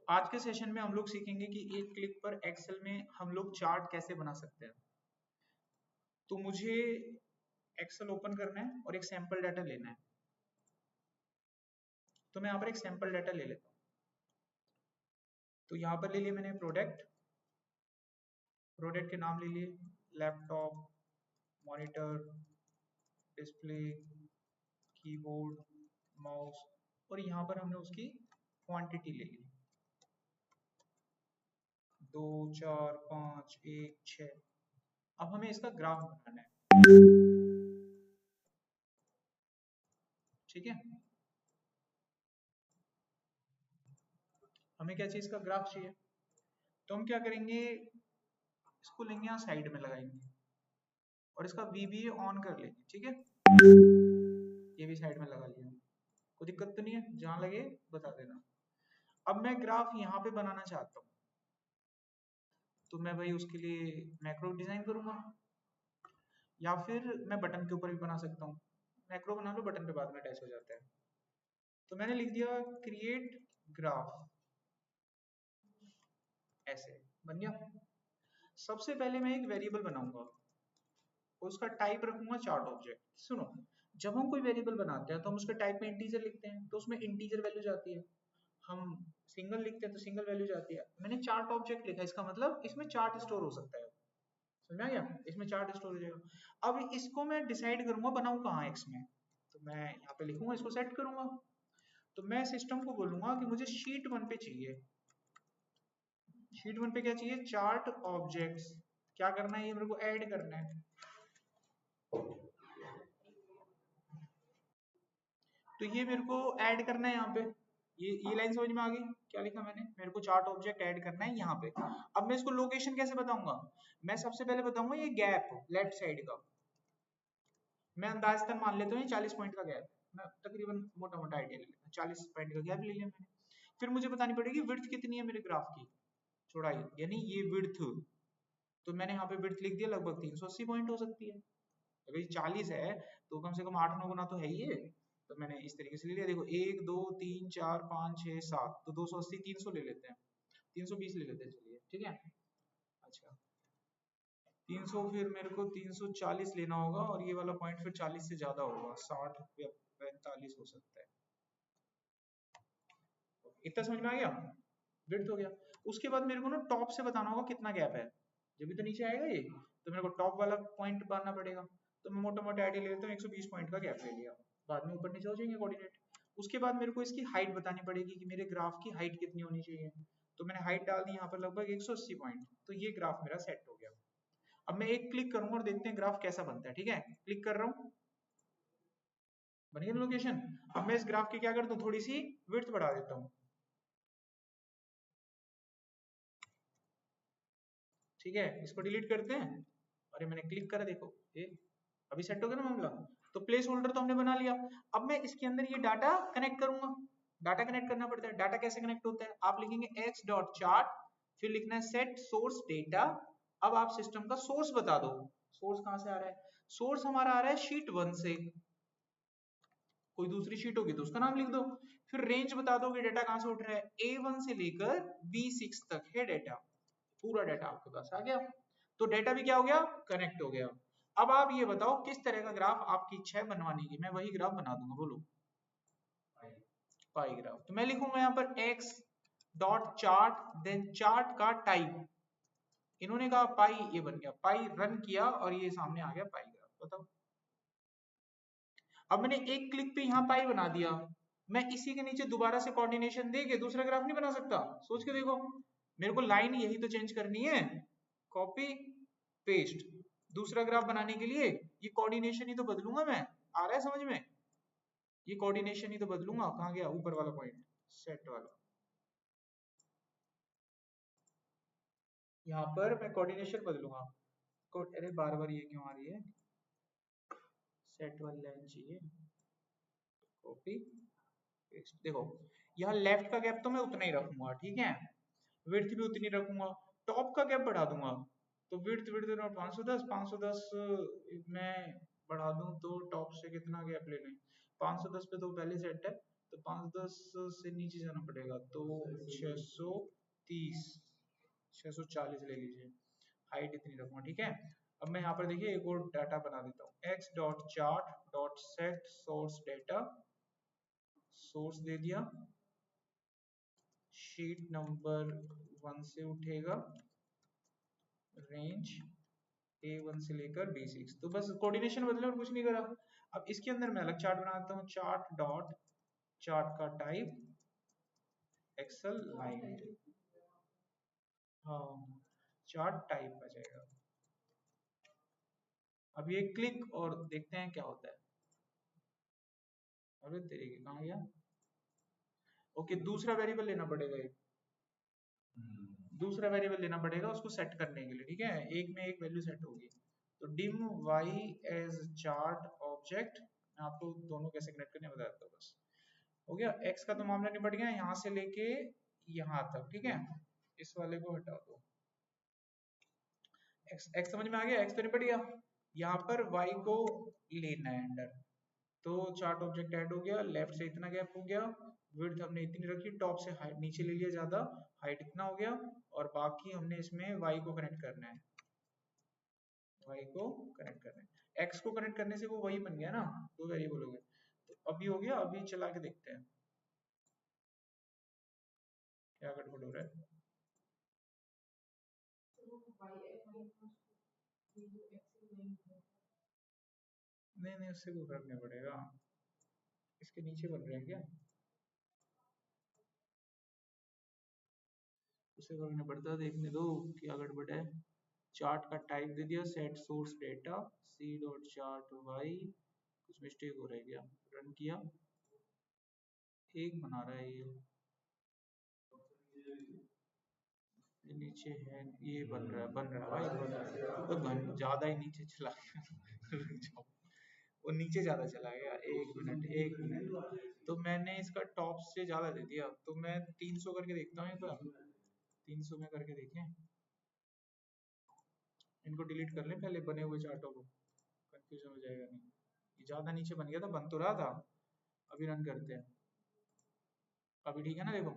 आज के सेशन में हम लोग सीखेंगे कि एक क्लिक पर एक्सेल में हम लोग चार्ट कैसे बना सकते हैं। तो मुझे एक्सेल ओपन करना है और एक सैंपल डाटा लेना है। तो मैं यहाँ पर एक सैंपल डाटा ले लेता हूँ। तो यहाँ पर ले लिया मैंने प्रोडक्ट के नाम ले लिए, laptop, monitor, display, keyboard, mouse, और यहाँ पर हमने उसकी क्वांटिटी ले ली 2, 4, 5, 1, 6। अब हमें इसका ग्राफ बनाना है, ठीक है। हमें क्या चाहिए, इसका ग्राफ चाहिए। तो हम क्या करेंगे, इसको लेंगे यहाँ साइड में लगाएंगे और इसका VBA ऑन कर लेंगे, ठीक है। ये भी साइड में लगा लिया, कोई दिक्कत तो नहीं है, जहां लगे बता देना। अब मैं ग्राफ यहाँ पे बनाना चाहता हूँ, तो मैं भाई उसके लिए मैक्रो डिजाइन करूंगा, या फिर मैं बटन के ऊपर भी बना सकता हूँ। मैक्रो बना लो, बटन पे बाद में अटैच हो जाता है। तो मैंने लिख दिया क्रिएट ग्राफ, ऐसे बन गया। सबसे पहले मैं एक वेरिएबल बनाऊंगा, उसका टाइप रखूंगा चार्ट ऑब्जेक्ट। सुनो, जब हम कोई वेरिएबल बनाते हैं तो हम उसके टाइप में इंटीजर लिखते हैं, तो उसमें इंटीजर वैल्यू जाती है। हम सिंगल लिखते हैं तो सिंगल वैल्यू जाती है। मैंने चार्ट ऑब्जेक्ट लिखा, इसका मतलब इसमें चार्ट स्टोर हो सकता है। समझ गया, इसमें चार्ट स्टोर हो जाएगा। अब इसको मैं डिसाइड करूंगा बनाऊं कहाँ एक्स में, तो मैं यहाँ पे लिखूंगा, इसको सेट करूंगा। तो मैं सिस्टम को बोलूंगा कि मुझे शीट 1 पे चाहिए। शीट 1 पे क्या चाहिए, चार्ट ऑब्जेक्ट्स। क्या करना है, ये मेरे को ऐड करना है। तो ये मेरे को ऐड करना है यहाँ पे। ये लाइन समझ में आ गई, क्या लिखा मैंने, मेरे को चार्ट ऑब्जेक्ट ऐड करना है यहाँ पे। अब मैं इसको लोकेशन कैसे बताऊंगा, मैं सबसे पहले बताऊंगा ये गैप लेफ्ट साइड का। मैं अंदाजतन मान लेता हूँ ये 40 पॉइंट का गैप, मैं तकरीबन मोटा मोटा आइडिया ले लेता हूँ, 40 पॉइंट का गैप ले लिया मैंने। फिर मुझे बतानी पड़ेगी विड्थ कितनी है मेरे ग्राफ की, चौड़ाई, यानी ये विड्थ। तो मैंने यहाँ पे विड्थ लिख दिया, लगभग 380 पॉइंट हो सकती है। अगर ये 40 है तो कम से कम 8-9 गुना तो है ही ये। तो मैंने इस तरीके से ले लिया, देखो 1, 2, 3, 4, 5, 6, 7, तो 280, 300 ले लेते हैं, 320 ले लेते हैं, चलिए ठीक है। अच्छा 300, फिर मेरे को 340 लेना होगा, और ये वाला पॉइंट फिर 40 से ज्यादा होगा, 60 या 45 हो सकता है। इतना समझ में आ गया, विड्थ हो गया। उसके बाद मेरे को ना टॉप से बताना होगा कितना गैप है, जब भी तो नीचे आएगा ये, तो मेरे को टॉप वाला पॉइंट मानना पड़ेगा। तो मैं मोटा मोटा आइडिया ले लेता हूँ, 120 पॉइंट का गैप ले लिया, बाद में ऊपर नीचे हो जाएंगे कोऑर्डिनेट। उसके बाद मेरे को इसकी हाइट बतानी पड़ेगी कि मेरे ग्राफ की हाइट कितनी होनी चाहिए। तो मैंने हाइट डाल दी यहाँ पर लगभग 180 पॉइंट, तो ये ग्राफ मेरा सेट हो गया। अब मैं एक क्लिक करूंगा और देखते हैं ग्राफ कैसा बनता है, ठीक है। क्लिक कर रहा हूँ, बन गया लोकेशन। अब मैं इस ग्राफ की क्या करता हूँ, थोड़ी सी विड्थ बढ़ा देता हूँ, ठीक है। इसको डिलीट करते हैं। अरे मैंने क्लिक करा, देखो ये अभी सेट हो गया ना मामला। तो प्लेस होल्डर तो हमने बना लिया। अब मैं इसके अंदर ये डाटा कनेक्ट करूंगा। डाटा कनेक्ट करना पड़ता है, डाटा कैसे कनेक्ट होता है, आप लिखेंगे x डॉट चार्ट, फिर लिखना है सेट सोर्स डेटा। अब आप सिस्टम का सोर्स बता दो, सोर्स कहां से आ रहा है, सोर्स हमारा आ रहा है शीट 1 से, कोई दूसरी शीट होगी तो उसका नाम लिख दो। फिर रेंज बता दो कि डाटा कहां से उठ रहा है, A1 से लेकर B6 तक है डाटा, पूरा डाटा आपके पास आ गया। तो डाटा भी क्या हो गया, कनेक्ट हो गया। अब आप ये बताओ किस तरह का ग्राफ आपकी इच्छा है बनवाने की, मैं वही ग्राफ बना दूंगा, बोलो। पाई ग्राफ, तो मैं लिखूंगा यहाँ पर x dot chart, then chart का टाइप, इन्होंने कहा पाई, ये बन गया पाई, रन किया और ये सामने आ गया पाई ग्राफ। बताओ, अब मैंने एक क्लिक पे यहाँ पाई बना दिया, मैं इसी के नीचे दोबारा से कोऑर्डिनेशन दे के दूसरा ग्राफ नहीं बना सकता। सोच के देखो, मेरे को लाइन यही तो चेंज करनी है, कॉपी पेस्ट, दूसरा ग्राफ बनाने के लिए ये कोऑर्डिनेशन ही तो बदलूंगा मैं। आ रहा है समझ में, ये कोऑर्डिनेशन ही तो बदलूंगा। कहाँ गया ऊपर वाला पॉइंट, सेट वाला, यहाँ पर मैं कोऑर्डिनेशन बदलूंगा। अरे बार बार ये क्यों आ रही है, सेट वाली लाइन चाहिए, कॉपी पेस्ट। देखो यहाँ लेफ्ट का गैप तो मैं उतना ही रखूंगा, ठीक है, विड्थ भी उतनी रखूंगा, टॉप का गैप बढ़ा दूंगा। तो विड्थ विड्थ 510 मैं बढ़ा दूं तो टॉप से कितना गैप ले लें, 510 पे तो पहले सेट है, तो 510 से नीचे जाना पड़ेगा, तो 630 640 ले लीजिए, हाइट इतनी रखूंगा, ठीक है। अब मैं यहाँ पर देखिए एक और डाटा बना देता हूँ, x dot chart dot set source data, source दे दिया, शीट नंबर 1 से उठेगा, रेंज A1 से लेकर B6, तो बस कोऑर्डिनेशन बदले और कुछ नहीं करा। अब इसके अंदर मैं अलग चार्ट बनाता हूँ, चार्ट डॉट चार्ट का टाइप एक्सेल लाइन, हाँ चार्ट टाइप आ जाएगा। अब ये क्लिक और देखते हैं क्या होता है। अरे तेरे के कहाँ गया? ओके, दूसरा वेरिएबल लेना पड़ेगा, एक दूसरा वेरिएबल लेना पड़ेगा उसको सेट करने के लिए, ठीक है। एक में एक वैल्यू सेट होगी, तो dim y as chart object, मैं आपको दोनों कैसे कनेक्ट करने बता देता हूँ। बस हो गया, x का तो मामला निपट गया, यहाँ से लेके यहाँ तक, ठीक है। इस वाले को हटा दो, x समझ में आ गया, x तो निपट गया। यहाँ पर y को लेना है अंडर, तो चार्ट ऑब्जेक्ट ऐड हो गया, लेफ्ट से इतना गैप हो गया, विड्थ हमने इतनी रखी, टॉप से नीचे ले लिया ज्यादा, हाइट इतना हो गया, और बाकी हमने इसमें y को कनेक्ट करना है, y को कनेक्ट करना है। x को कनेक्ट करने से वो वही बन गया ना, दो वेरिएबल हो गए। तो अभी हो गया, अभी चला के देखते हैं क्या गड़बड़ हो रहा है। नहीं नहीं, उससे कोई फर्क नहीं पड़ेगा, इसके नीचे बन रहे हैं क्या, उससे फर्क नहीं पड़ता, देखने दो क्या गड़बड़ है। चार्ट का टाइप दे दिया, set source data C dot chart Y, कुछ मिस्टेक हो रहा है क्या, रन किया, एक बना रहा है ये नीचे है, ये बन रहा है भाई, बन रहा है, तो ज्यादा ही नीचे चला गया वो नीचे ज्यादा चला गया, एक मिनट, तो मैंने इसका टॉप से ज्यादा दे दिया, तो मैं 300 करके देखता हूँ एक बार, 300 में करके देखें, इनको डिलीट कर लें पहले बने हुए चार्टों को, कंफ्यूजन हो जाएगा नहीं। ये ज्यादा नीचे बन गया था, बन तो रहा था। अभी रन करते हैं, अभी ठीक है ना, देखो।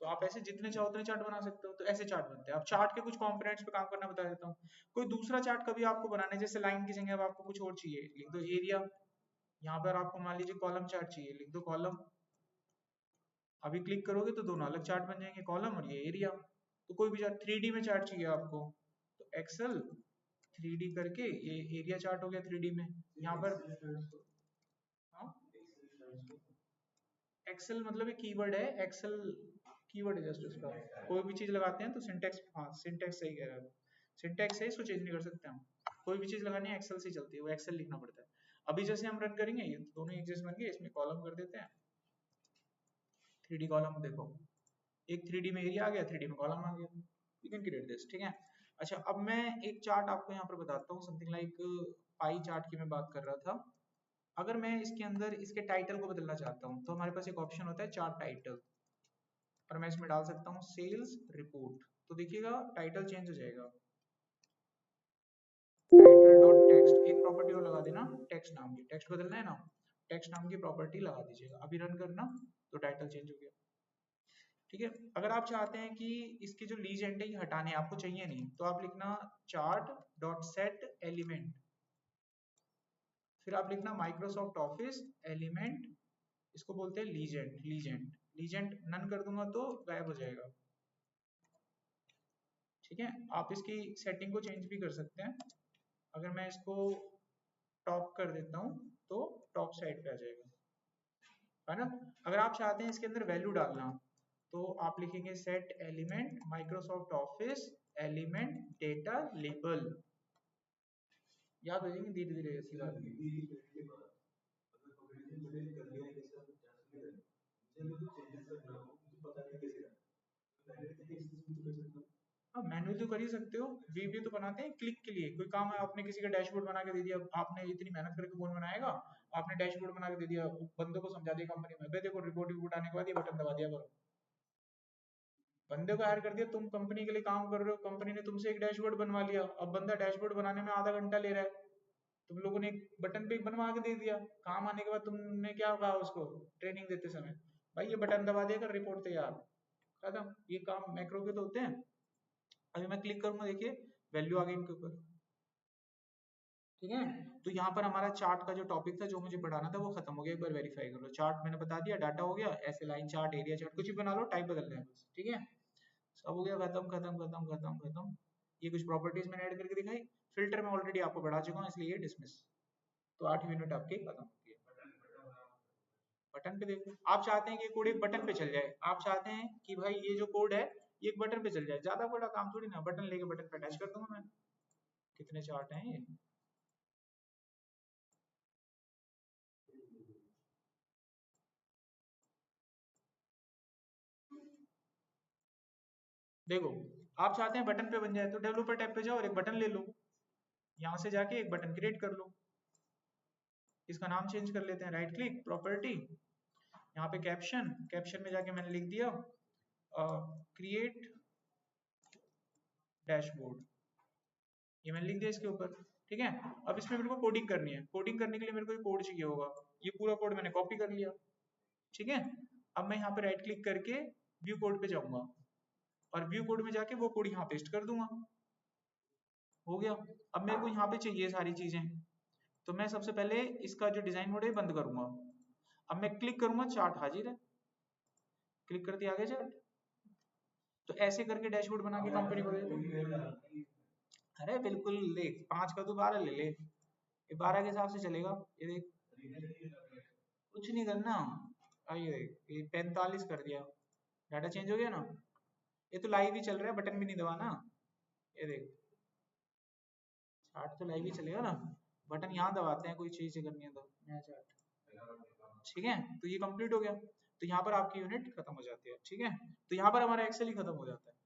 तो आप ऐसे जितने चाहो उतने चार्ट बना सकते हो, तो ऐसे चार्ट बनते हैं। अब चार्ट के कुछ कंपोनेंट्स पे काम करना बता देता हूँ। कोई दूसरा चार्ट कभी आपको बनाना है, जैसे लाइन की जगह अब आपको कुछ और चाहिए, लिख दो एरिया। यहाँ पर आपको मान लीजिए कॉलम चार्ट चाहिए, लिख दो कॉलम। अभी क्लिक करोगे तो दोनों अलग चार्ट बन जाएंगे, कॉलम और ये एरिया। तो कोई भी चार्ट 3D में चार्ट चाहिए आपको, तो एक्सेल 3D करके ये एरिया चार्ट हो गया 3D में। यहाँ पर हाँ, एक्सेल मतलब एक कीवर्ड है, एक्सेल कीवर्ड है जस्ट उसका। कोई भी चीज लगाते हैं तो सिंटेक्स, हाँ सिंटेक्स सही कह रहे हो, सिंटेक्स है, इसको चेंज नहीं कर सकते हम। कोई भी चीज लगानी है एक्सेल से चलती है, वो एक्सेल लिखना पड़ता है। अभी जैसे हम रन करेंगे, ये दोनों एक जैसे बन गए, इसमें कॉलम कर देते हैं, 3D कॉलम देखो, एक 3D में एरिया आ गया, 3D में कॉलम आ गया, यू कैन क्रिएट दिस, ठीक है। अच्छा, अब मैं एक चार्ट आपको यहाँ पर बताता हूँ, समथिंग लाइक पाई चार्ट की मैं बात कर रहा था। अगर मैं इसके अंदर इसके टाइटल को बदलना चाहता हूँ, तो हमारे पास एक ऑप्शन होता है चार्ट टाइटल, और मैं इसमें डाल सकता हूँ सेल्स रिपोर्ट, तो देखिएगा टाइटल चेंज हो जाएगा, टाइटल डॉट टेक्स्ट, एक प्रॉपर्टी और लगा देना टेक्स्ट नाम की, टेक्स्ट बदलना है ना, टेक्स्ट नाम की प्रॉपर्टी लगा दीजिएगा। अभी रन करना, तो टाइटल चेंज हो गया, ठीक है। अगर आप चाहते हैं कि इसके जो लीजेंड है ये हटाने आपको चाहिए नहीं, तो आप लिखना चार्ट डॉट सेट एलिमेंट, फिर आप लिखना माइक्रोसॉफ्ट ऑफिस एलिमेंट, इसको बोलते हैं लीजेंड, लीजेंड नन कर दूंगा तो गायब हो जाएगा, ठीक है। आप इसकी सेटिंग को चेंज भी कर सकते हैं। अगर मैं इसको टॉप कर देता हूँ तो टॉप साइड पे आ जाएगा, है ना। अगर आप चाहते हैं इसके अंदर वैल्यू डालना, तो आप लिखेंगे set element Microsoft office element data label, याद हो जाएंगे धीरे धीरे ऐसी बात। हाँ, मैनुअल तो कर ही सकते हो, वीडियो तो बनाते हैं क्लिक के लिए, कोई काम है आपने किसी का डैशबोर्ड बना के दे दिया, आपने इतनी मेहनत करके कौन बनाएगा, आपने डैशबोर्ड बना के दे दिया, बंदों को समझा दिया कंपनी में, देखो रिपोर्ट रिपोर्ट आने के बाद ये बटन दबा दिया करो, बंदे को हायर कर दिया, तुम कंपनी के लिए काम कर रहे हो, कंपनी ने तुमसे एक डैशबोर्ड बनवा लिया, अब बंदा डैशबोर्ड बनाने में आधा घंटा ले रहा है, तुम लोगों ने एक बटन पे बनवा के दे दिया, काम आने के बाद तुमने क्या कहा उसको ट्रेनिंग देते समय, भाई ये बटन दबा देगा रिपोर्ट तैयार, खत्म। ये काम मैक्रो के तो होते हैं। अभी मैं क्लिक करूंगा, देखिए वैल्यू आ गई इनके ऊपर, ठीक है। तो यहाँ पर हमारा चार्ट का जो टॉपिक था जो मुझे पढ़ाना था वो खत्म हो गया। एक बार वेरीफाई कर लो, चार्ट मैंने बता दिया, डाटा हो गया, ऐसे लाइन चार्ट, एरिया चार्ट, कुछ भी बना लो, टाइप बदलना है बस, ठीक है। सब हो गया, खत्म खत्म खत्म खत्म खत्म। ये कुछ प्रॉपर्टीज मैंने ऐड करके दिखाई, फिल्टर में ऑलरेडी आपको बढ़ा चुका हूँ इसलिए ये डिसमिस। तो 8 यूनिट आपके खत्म होती है। बटन पे देखो, आप चाहते हैं कि कोड एक बटन पे चल जाए, आप चाहते हैं कि भाई ये जो कोड है ये एक बटन पे चल जाए, ज्यादा बड़ा काम थोड़ी ना, बटन लेके बटन पे अटैच कर दूंगा मैं। कितने चार्ट हैं ये, देखो आप चाहते हैं बटन पे बन जाए, तो डेवलपर टैब पे जाओ और एक बटन ले लो, यहाँ से जाके एक बटन क्रिएट कर लो। इसका नाम चेंज कर लेते हैं, राइट क्लिक प्रॉपर्टी, यहाँ पे कैप्शन, कैप्शन में जाके मैंने लिख दिया क्रिएट डैशबोर्ड, ये मैंने लिख दिया इसके ऊपर, ठीक है। अब इसमें मेरे को कोडिंग करनी है, कोडिंग करने के लिए मेरे को कोड चाहिए होगा, ये पूरा कोड मैंने कॉपी कर लिया, ठीक है। अब मैं यहाँ पे राइट क्लिक करके व्यू कोड पे जाऊंगा और व्यू कोड में जाके वो कोड यहाँ पेस्ट कर दूंगा, हो गया। अब मेरे को यहाँ पे चाहिए सारी चीजें, तो मैं सबसे पहले इसका जो डिजाइन मोड है बंद करूंगा। अब मैं क्लिक करूंगा, चार्ट हाजिर है, क्लिक करते आगे चार्ट। तो ऐसे करके डैशबोर्ड बना के कंपनी को दे दो। अरे बिल्कुल, देख 5 का तू 12 ले ले, ये 12 के हिसाब से चलेगा, ये देख कुछ नहीं करना। आइए देख, ये 45 कर दिया, डाटा चेंज हो गया ना, ये तो लाइव ही चल रहा है, बटन भी नहीं दबाना, ये देख चार्ट तो लाइव ही चलेगा ना, बटन यहाँ दबाते हैं कोई चीज करनी है तो नया चार्ट, ठीक है। तो ये कंप्लीट हो गया, तो यहाँ पर आपकी यूनिट खत्म हो जाती है, ठीक है। तो यहाँ पर हमारा एक्सेल ही खत्म हो जाता है।